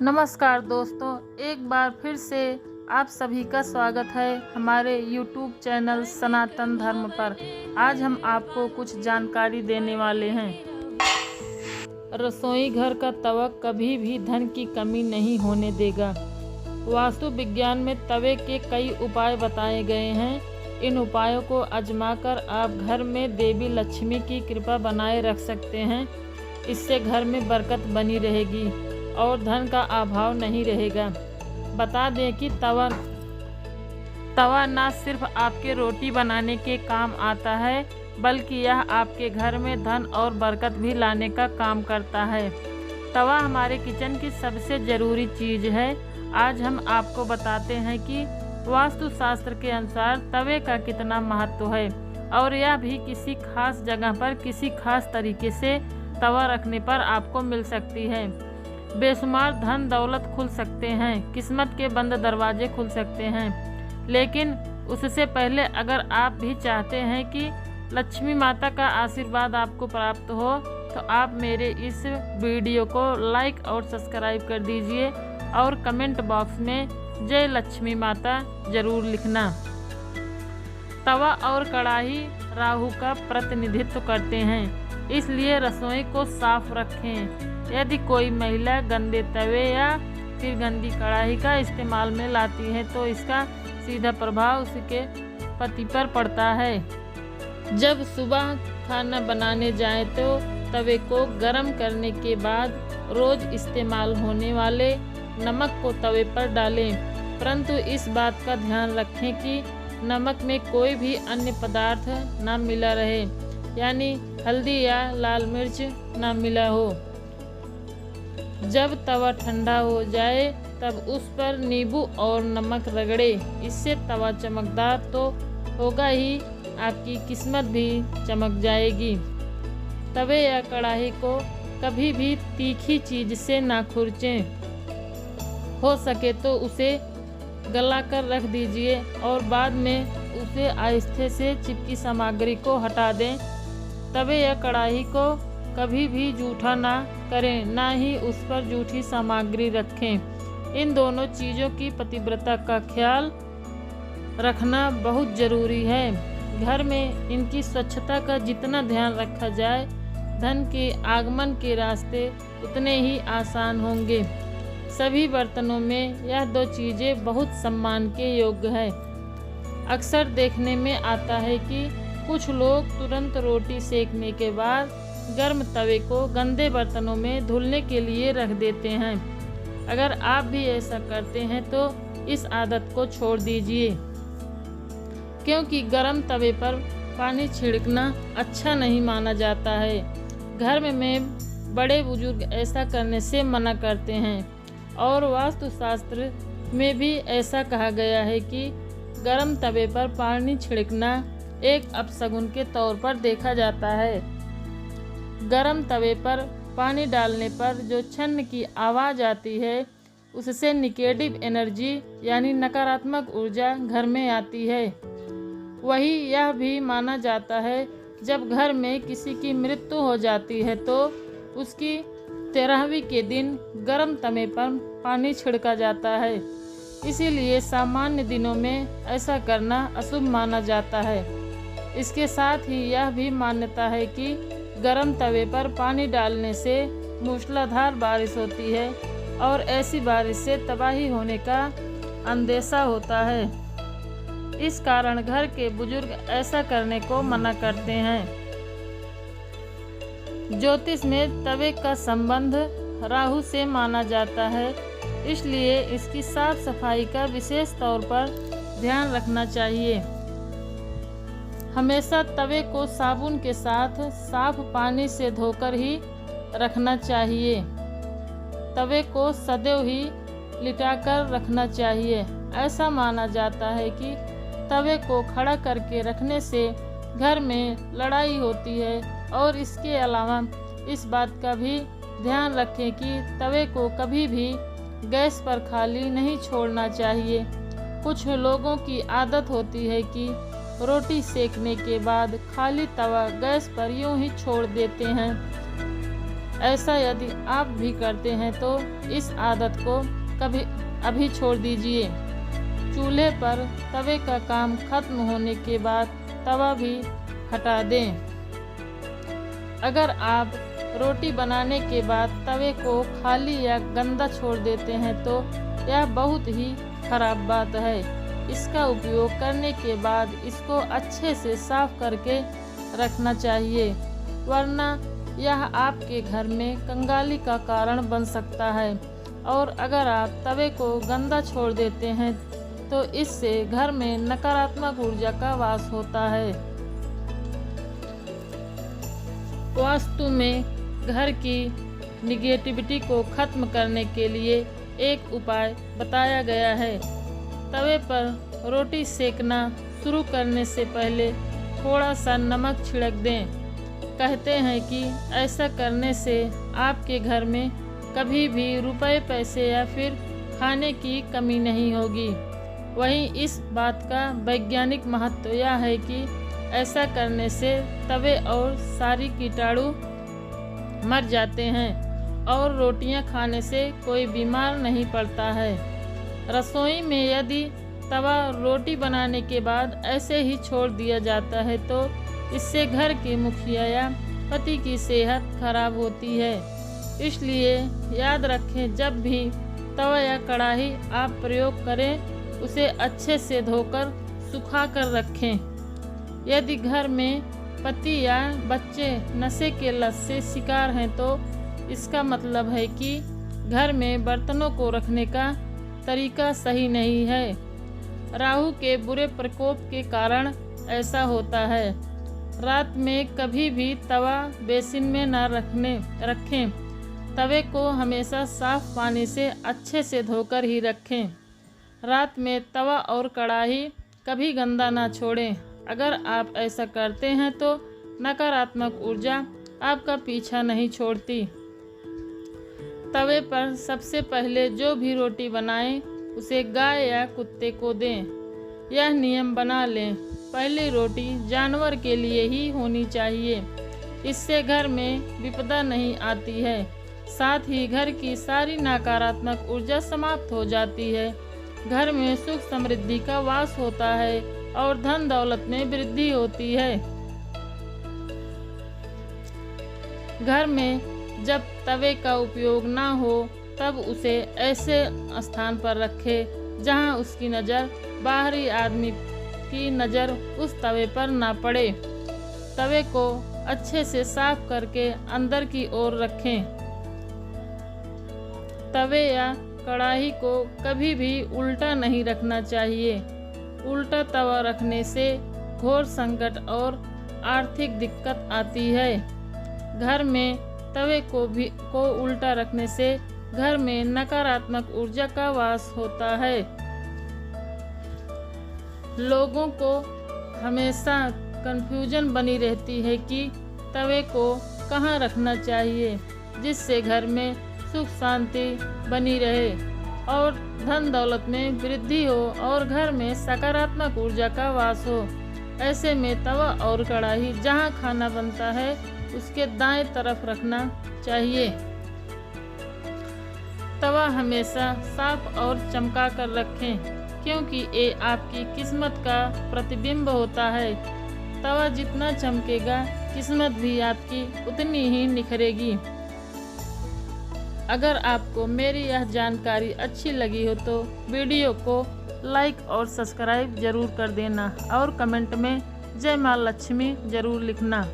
नमस्कार दोस्तों, एक बार फिर से आप सभी का स्वागत है हमारे YouTube चैनल सनातन धर्म पर। आज हम आपको कुछ जानकारी देने वाले हैं। रसोई घर का तवा कभी भी धन की कमी नहीं होने देगा। वास्तु विज्ञान में तवे के कई उपाय बताए गए हैं। इन उपायों को आजमाकर आप घर में देवी लक्ष्मी की कृपा बनाए रख सकते हैं। इससे घर में बरकत बनी रहेगी और धन का अभाव नहीं रहेगा। बता दें कि तवा न सिर्फ आपके रोटी बनाने के काम आता है, बल्कि यह आपके घर में धन और बरकत भी लाने का काम करता है। तवा हमारे किचन की सबसे ज़रूरी चीज़ है। आज हम आपको बताते हैं कि वास्तुशास्त्र के अनुसार तवे का कितना महत्व है और यह भी किसी खास जगह पर किसी खास तरीके से तवा रखने पर आपको मिल सकती है। बेशुमार धन दौलत खुल सकते हैं, किस्मत के बंद दरवाजे खुल सकते हैं, लेकिन उससे पहले अगर आप भी चाहते हैं कि लक्ष्मी माता का आशीर्वाद आपको प्राप्त हो, तो आप मेरे इस वीडियो को लाइक और सब्सक्राइब कर दीजिए और कमेंट बॉक्स में जय लक्ष्मी माता जरूर लिखना। तवा और कढ़ाई राहु का प्रतिनिधित्व करते हैं, इसलिए रसोई को साफ रखें। यदि कोई महिला गंदे तवे या फिर गंदी कढ़ाई का इस्तेमाल में लाती है, तो इसका सीधा प्रभाव उसके पति पर पड़ता है। जब सुबह खाना बनाने जाएं, तो तवे को गर्म करने के बाद रोज इस्तेमाल होने वाले नमक को तवे पर डालें, परंतु इस बात का ध्यान रखें कि नमक में कोई भी अन्य पदार्थ ना मिला रहे, यानी हल्दी या लाल मिर्च ना मिला हो। जब तवा ठंडा हो जाए, तब उस पर नींबू और नमक रगड़े। इससे तवा चमकदार तो होगा ही, आपकी किस्मत भी चमक जाएगी। तवे या कढ़ाई को कभी भी तीखी चीज़ से ना खुरचें। हो सके तो उसे गला कर रख दीजिए और बाद में उसे आहिस्ते से चिपकी सामग्री को हटा दें। तवे या कढ़ाई को कभी भी जूठा ना करें, ना ही उस पर जूठी सामग्री रखें। इन दोनों चीज़ों की पतिव्रता का ख्याल रखना बहुत ज़रूरी है। घर में इनकी स्वच्छता का जितना ध्यान रखा जाए, धन के आगमन के रास्ते उतने ही आसान होंगे। सभी बर्तनों में यह दो चीज़ें बहुत सम्मान के योग्य है। अक्सर देखने में आता है कि कुछ लोग तुरंत रोटी सेकने के बाद गर्म तवे को गंदे बर्तनों में धुलने के लिए रख देते हैं। अगर आप भी ऐसा करते हैं तो इस आदत को छोड़ दीजिए, क्योंकि गर्म तवे पर पानी छिड़कना अच्छा नहीं माना जाता है। घर में बड़े बुजुर्ग ऐसा करने से मना करते हैं और वास्तुशास्त्र में भी ऐसा कहा गया है कि गर्म तवे पर पानी छिड़कना एक अपशगुन के तौर पर देखा जाता है। गरम तवे पर पानी डालने पर जो छन्न की आवाज़ आती है, उससे निगेटिव एनर्जी यानी नकारात्मक ऊर्जा घर में आती है। वही यह भी माना जाता है, जब घर में किसी की मृत्यु हो जाती है तो उसकी 13वीं के दिन गरम तवे पर पानी छिड़का जाता है। इसीलिए सामान्य दिनों में ऐसा करना अशुभ माना जाता है। इसके साथ ही यह भी मान्यता है कि गरम तवे पर पानी डालने से मूसलाधार बारिश होती है और ऐसी बारिश से तबाही होने का अंदेशा होता है। इस कारण घर के बुजुर्ग ऐसा करने को मना करते हैं। ज्योतिष में तवे का संबंध राहु से माना जाता है, इसलिए इसकी साफ सफाई का विशेष तौर पर ध्यान रखना चाहिए। हमेशा तवे को साबुन के साथ साफ पानी से धोकर ही रखना चाहिए। तवे को सदैव ही लिटाकर रखना चाहिए। ऐसा माना जाता है कि तवे को खड़ा करके रखने से घर में लड़ाई होती है। और इसके अलावा इस बात का भी ध्यान रखें कि तवे को कभी भी गैस पर खाली नहीं छोड़ना चाहिए। कुछ लोगों की आदत होती है कि रोटी सेकने के बाद खाली तवा गैस पर यूं ही छोड़ देते हैं। ऐसा यदि आप भी करते हैं तो इस आदत को अभी छोड़ दीजिए। चूल्हे पर तवे का काम खत्म होने के बाद तवा भी हटा दें। अगर आप रोटी बनाने के बाद तवे को खाली या गंदा छोड़ देते हैं तो यह बहुत ही खराब बात है। इसका उपयोग करने के बाद इसको अच्छे से साफ करके रखना चाहिए, वरना यह आपके घर में कंगाली का कारण बन सकता है। और अगर आप तवे को गंदा छोड़ देते हैं तो इससे घर में नकारात्मक ऊर्जा का वास होता है। वास्तु में घर की निगेटिविटी को खत्म करने के लिए एक उपाय बताया गया है। तवे पर रोटी सेकना शुरू करने से पहले थोड़ा सा नमक छिड़क दें। कहते हैं कि ऐसा करने से आपके घर में कभी भी रुपए पैसे या फिर खाने की कमी नहीं होगी। वहीं इस बात का वैज्ञानिक महत्व यह है कि ऐसा करने से तवे और सारी कीटाणु मर जाते हैं और रोटियां खाने से कोई बीमार नहीं पड़ता है। रसोई में यदि तवा रोटी बनाने के बाद ऐसे ही छोड़ दिया जाता है तो इससे घर के मुखिया या पति की सेहत खराब होती है। इसलिए याद रखें, जब भी तवा या कढ़ाई आप प्रयोग करें उसे अच्छे से धोकर सुखा कर रखें। यदि घर में पति या बच्चे नशे के लत से शिकार हैं तो इसका मतलब है कि घर में बर्तनों को रखने का तरीका सही नहीं है। राहु के बुरे प्रकोप के कारण ऐसा होता है। रात में कभी भी तवा बेसिन में न रखें। तवे को हमेशा साफ पानी से अच्छे से धोकर ही रखें। रात में तवा और कढ़ाई कभी गंदा ना छोड़ें। अगर आप ऐसा करते हैं तो नकारात्मक ऊर्जा आपका पीछा नहीं छोड़ती। तवे पर सबसे पहले जो भी रोटी बनाएं उसे गाय या कुत्ते को दें। यह नियम बना लें, पहली रोटी जानवर के लिए ही होनी चाहिए। इससे घर में विपदा नहीं आती है, साथ ही घर की सारी नकारात्मक ऊर्जा समाप्त हो जाती है। घर में सुख समृद्धि का वास होता है और धन दौलत में वृद्धि होती है। घर में जब तवे का उपयोग ना हो तब उसे ऐसे स्थान पर रखें जहां उसकी नज़र बाहरी आदमी की नज़र उस तवे पर ना पड़े। तवे को अच्छे से साफ करके अंदर की ओर रखें। तवे या कढ़ाई को कभी भी उल्टा नहीं रखना चाहिए। उल्टा तवा रखने से घोर संकट और आर्थिक दिक्कत आती है। घर में तवे को उल्टा रखने से घर में नकारात्मक ऊर्जा का वास होता है। लोगों को हमेशा कंफ्यूजन बनी रहती है कि तवे को कहाँ रखना चाहिए, जिससे घर में सुख शांति बनी रहे और धन दौलत में वृद्धि हो और घर में सकारात्मक ऊर्जा का वास हो। ऐसे में तवा और कढ़ाई जहाँ खाना बनता है उसके दाएं तरफ रखना चाहिए। तवा हमेशा साफ और चमका कर रखें, क्योंकि ये आपकी किस्मत का प्रतिबिंब होता है। तवा जितना चमकेगा किस्मत भी आपकी उतनी ही निखरेगी। अगर आपको मेरी यह जानकारी अच्छी लगी हो तो वीडियो को लाइक और सब्सक्राइब जरूर कर देना और कमेंट में जय माँ लक्ष्मी जरूर लिखना।